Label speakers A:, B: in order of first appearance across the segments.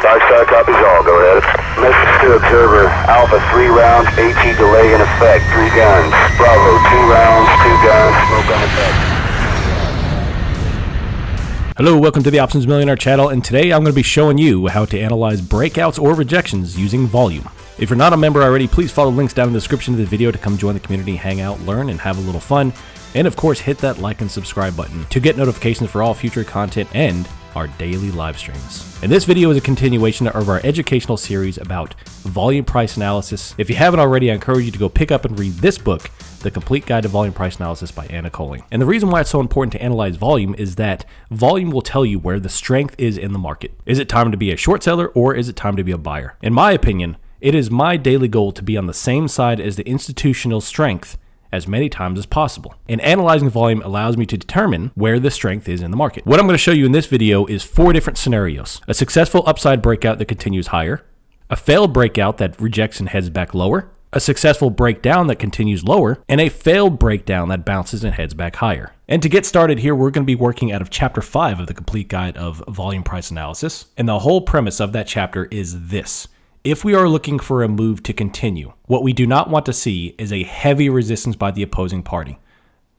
A: 5-star copies all. Go ahead. Message to observer. Alpha 3 rounds. AT delay in effect. 3 guns. Bravo 2 rounds. 2 guns. Smoke on effect.
B: Hello, welcome to the Options Millionaire channel, and today I'm going to be showing you how to analyze breakouts or rejections using volume. If you're not a member already, please follow the links down in the description of the video to come join the community, hang out, learn, and have a little fun. And of course, hit that like and subscribe button to get notifications for all future content and our daily live streams. And this video is a continuation of our educational series about volume price analysis. If you haven't already, I encourage you to go pick up and read this book, The Complete Guide to Volume Price Analysis by Anna Colling. And the reason why it's so important to analyze volume is that volume will tell you where the strength is in the market. Is it time to be a short seller or is it time to be a buyer? In my opinion, it is my daily goal to be on the same side as the institutional strength as many times as possible. And analyzing volume allows me to determine where the strength is in the market. What I'm going to show you in this video is 4 different scenarios. A successful upside breakout that continues higher, a failed breakout that rejects and heads back lower, a successful breakdown that continues lower, and a failed breakdown that bounces and heads back higher. And to get started here, we're going to be working out of Chapter 5 of the Complete Guide of Volume Price Analysis. And the whole premise of that chapter is this. If we are looking for a move to continue, what we do not want to see is a heavy resistance by the opposing party.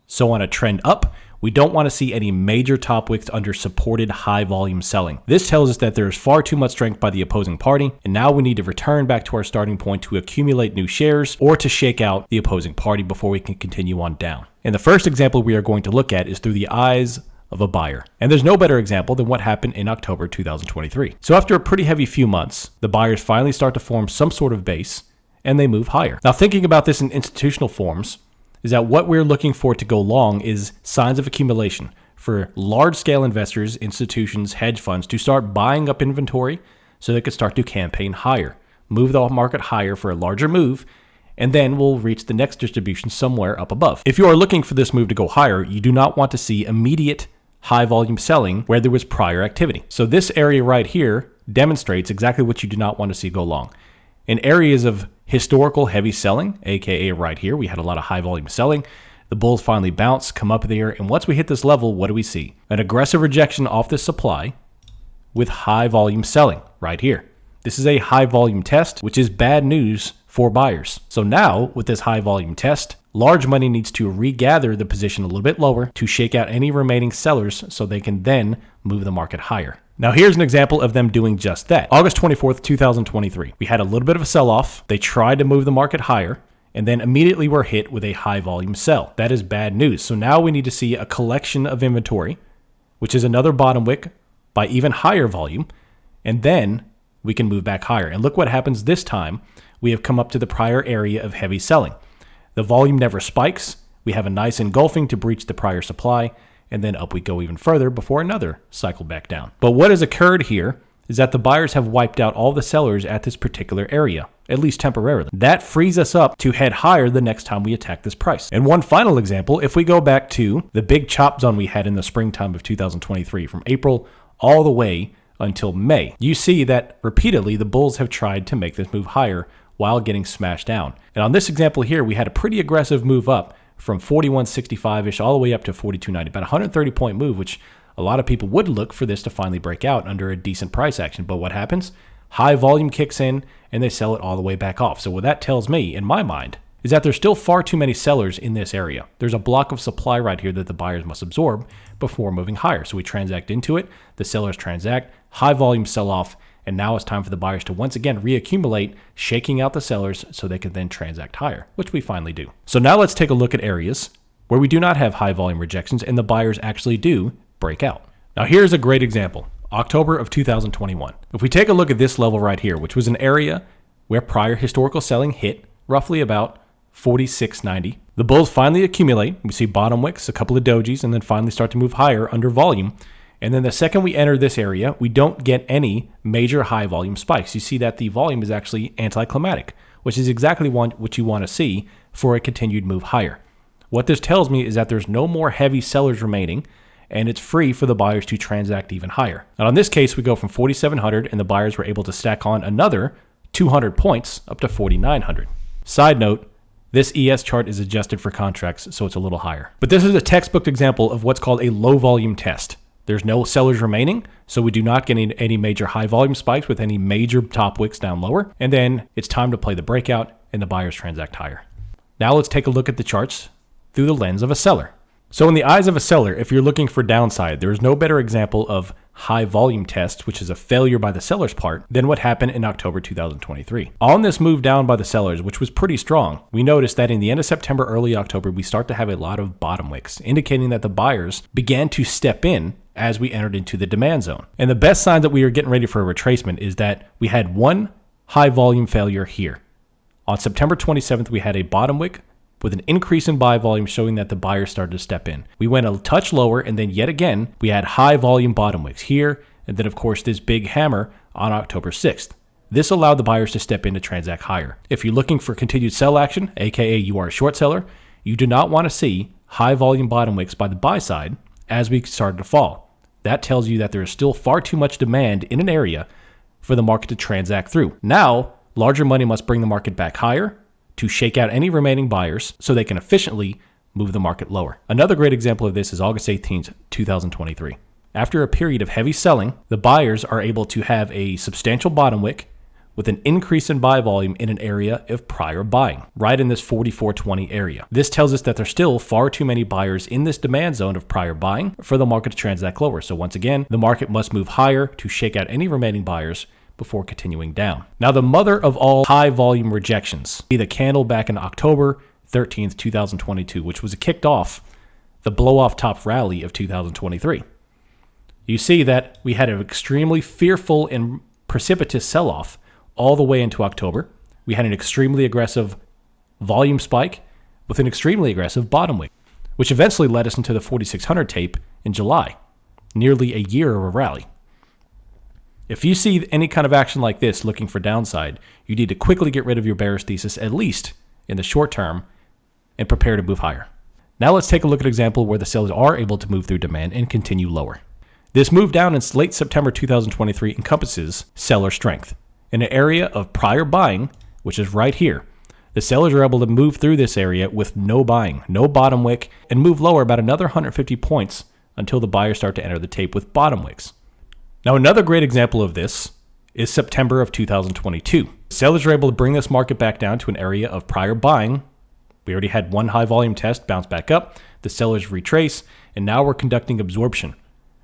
B: So on a trend up, we don't want to see any major top wicks under supported high volume selling. This tells us that there is far too much strength by the opposing party, and now we need to return back to our starting point to accumulate new shares or to shake out the opposing party before we can continue on down. And the first example we are going to look at is through the eyes of a buyer. And there's no better example than what happened in October 2023. So after a pretty heavy few months, the buyers finally start to form some sort of base and they move higher. Now, thinking about this in institutional forms is that what we're looking for to go long is signs of accumulation for large scale investors, institutions, hedge funds to start buying up inventory so they could start to campaign higher, move the market higher for a larger move, and then we'll reach the next distribution somewhere up above. If you are looking for this move to go higher, you do not want to see immediate high volume selling where there was prior activity. So this area right here demonstrates exactly what you do not want to see go long. In areas of historical heavy selling, aka right here, we had a lot of high volume selling. The bulls finally bounce, come up there, and once we hit this level, what do we see? An aggressive rejection off this supply with high volume selling right here. This is a high volume test, which is bad news for buyers. So now with this high volume test, large money needs to regather the position a little bit lower to shake out any remaining sellers so they can then move the market higher. Now here's an example of them doing just that. August 24th, 2023. We had a little bit of a sell-off. They tried to move the market higher and then immediately were hit with a high volume sell. That is bad news. So now we need to see a collection of inventory, which is another bottom wick by even higher volume, and then we can move back higher. And look what happens this time. We have come up to the prior area of heavy selling. The volume never spikes. We have a nice engulfing to breach the prior supply, and then up we go even further before another cycle back down. But what has occurred here is that the buyers have wiped out all the sellers at this particular area, at least temporarily. That frees us up to head higher the next time we attack this price. And one final example, if we go back to the big chop zone we had in the springtime of 2023, from April all the way until May, you see that repeatedly the bulls have tried to make this move higher while getting smashed down. And on this example here, we had a pretty aggressive move up from 41.65-ish all the way up to 42.90, about a 130-point move, which a lot of people would look for this to finally break out under a decent price action. But what happens? High volume kicks in and they sell it all the way back off. So what that tells me, in my mind, is that there's still far too many sellers in this area. There's a block of supply right here that the buyers must absorb before moving higher. So we transact into it, the sellers transact, high volume sell off, and now it's time for the buyers to once again reaccumulate, shaking out the sellers so they can then transact higher, which we finally do. So now let's take a look at areas where we do not have high volume rejections and the buyers actually do break out. Now here's a great example, October of 2021. If we take a look at this level right here, which was an area where prior historical selling hit roughly about 46.90, the bulls finally accumulate. We see bottom wicks, a couple of dojis, and then finally start to move higher under volume. And then the second we enter this area, we don't get any major high volume spikes. You see that the volume is actually anticlimactic, which is exactly what you want to see for a continued move higher. What this tells me is that there's no more heavy sellers remaining, and it's free for the buyers to transact even higher. And on this case, we go from 4,700, and the buyers were able to stack on another 200 points up to 4,900. Side note, this ES chart is adjusted for contracts, so it's a little higher. But this is a textbook example of what's called a low volume test. There's no sellers remaining, so we do not get any major high volume spikes with any major top wicks down lower. And then it's time to play the breakout and the buyers transact higher. Now let's take a look at the charts through the lens of a seller. So in the eyes of a seller, if you're looking for downside, there is no better example of high volume test, which is a failure by the seller's part, than what happened in October 2023. On this move down by the sellers, which was pretty strong, we noticed that in the end of September, early October, we start to have a lot of bottom wicks, indicating that the buyers began to step in as we entered into the demand zone. And the best sign that we are getting ready for a retracement is that we had one high volume failure here. On September 27th, we had a bottom wick with an increase in buy volume showing that the buyers started to step in. We went a touch lower, and then yet again, we had high volume bottom wicks here, and then of course this big hammer on October 6th. This allowed the buyers to step in to transact higher. If you're looking for continued sell action, aka you are a short seller, you do not want to see high volume bottom wicks by the buy side as we started to fall. That tells you that there is still far too much demand in an area for the market to transact through. Now, larger money must bring the market back higher to shake out any remaining buyers so they can efficiently move the market lower. Another great example of this is August 18th, 2023. After a period of heavy selling, the buyers are able to have a substantial bottom wick with an increase in buy volume in an area of prior buying, right in this 44.20 area. This tells us that there's still far too many buyers in this demand zone of prior buying for the market to transact lower. So once again, the market must move higher to shake out any remaining buyers before continuing down. Now, the mother of all high volume rejections, the candle back in October 13th, 2022, which was kicked off the blow off top rally of 2023. You see that we had an extremely fearful and precipitous sell-off all the way into October. We had an extremely aggressive volume spike with an extremely aggressive bottom wick, which eventually led us into the 4600 tape in July, nearly a year of a rally. If you see any kind of action like this looking for downside, you need to quickly get rid of your bearish thesis, at least in the short term, and prepare to move higher. Now let's take a look at an example where the sellers are able to move through demand and continue lower. This move down in late September 2023 encompasses seller strength. In an area of prior buying, which is right here, the sellers are able to move through this area with no buying, no bottom wick, and move lower about another 150 points until the buyers start to enter the tape with bottom wicks. Now, another great example of this is September of 2022. Sellers are able to bring this market back down to an area of prior buying. We already had one high volume test bounce back up. The sellers retrace, and now we're conducting absorption.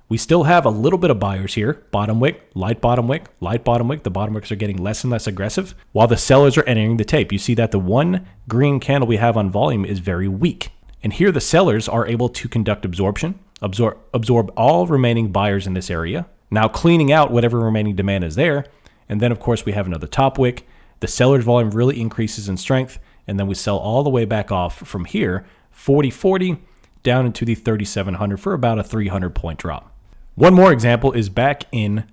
B: We still have a little bit of buyers here. Bottom wick, light bottom wick, light bottom wick. The bottom wicks are getting less and less aggressive while the sellers are entering the tape. You see that the one green candle we have on volume is very weak. And here the sellers are able to conduct absorption, absorb all remaining buyers in this area, now cleaning out whatever remaining demand is there. And then, of course, we have another top wick. The seller's volume really increases in strength. And then we sell all the way back off from here, 40.40 down into the 3,700 for about a 300 point drop. One more example is back in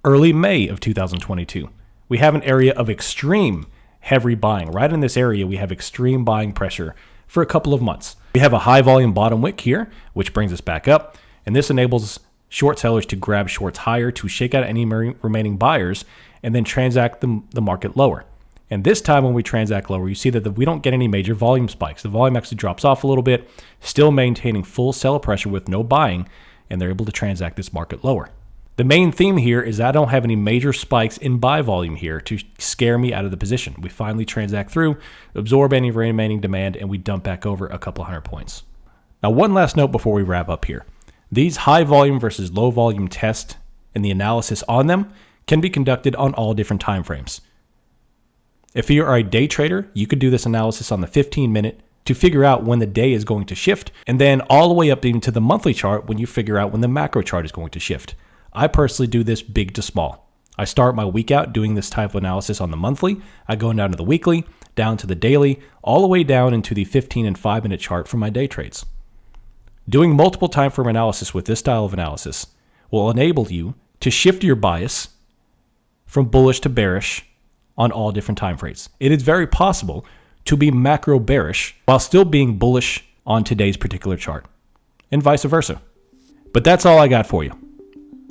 B: early May of 2022. We have an area of extreme heavy buying. Right in this area, we have extreme buying pressure for a couple of months. We have a high volume bottom wick here, which brings us back up. And this enables short sellers to grab shorts higher to shake out any remaining buyers and then transact the market lower. And this time when we transact lower, you see that we don't get any major volume spikes. The volume actually drops off a little bit, still maintaining full seller pressure with no buying, and they're able to transact this market lower. The main theme here is I don't have any major spikes in buy volume here to scare me out of the position. We finally transact through, absorb any remaining demand, and we dump back over a couple hundred points. Now, one last note before we wrap up here. These high volume versus low volume tests and the analysis on them can be conducted on all different time frames. If you are a day trader, you could do this analysis on the 15-minute to figure out when the day is going to shift, and then all the way up into the monthly chart when you figure out when the macro chart is going to shift. I personally do this big to small. I start my week out doing this type of analysis on the monthly. I go down to the weekly, down to the daily, all the way down into the 15 and 5-minute chart for my day trades. Doing multiple time frame analysis with this style of analysis will enable you to shift your bias from bullish to bearish on all different time frames. It is very possible to be macro bearish while still being bullish on today's particular chart, and vice versa. But that's all I got for you.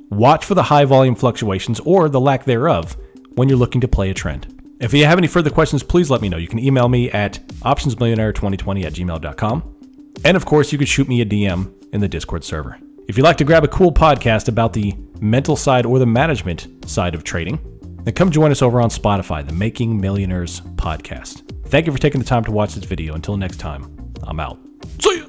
B: Watch for the high volume fluctuations or the lack thereof when you're looking to play a trend. If you have any further questions, please let me know. You can email me at optionsmillionaire2020@gmail.com. And of course, you could shoot me a DM in the Discord server. If you'd like to grab a cool podcast about the mental side or the management side of trading, then come join us over on Spotify, the Making Millionaires podcast. Thank you for taking the time to watch this video. Until next time, I'm out. See ya!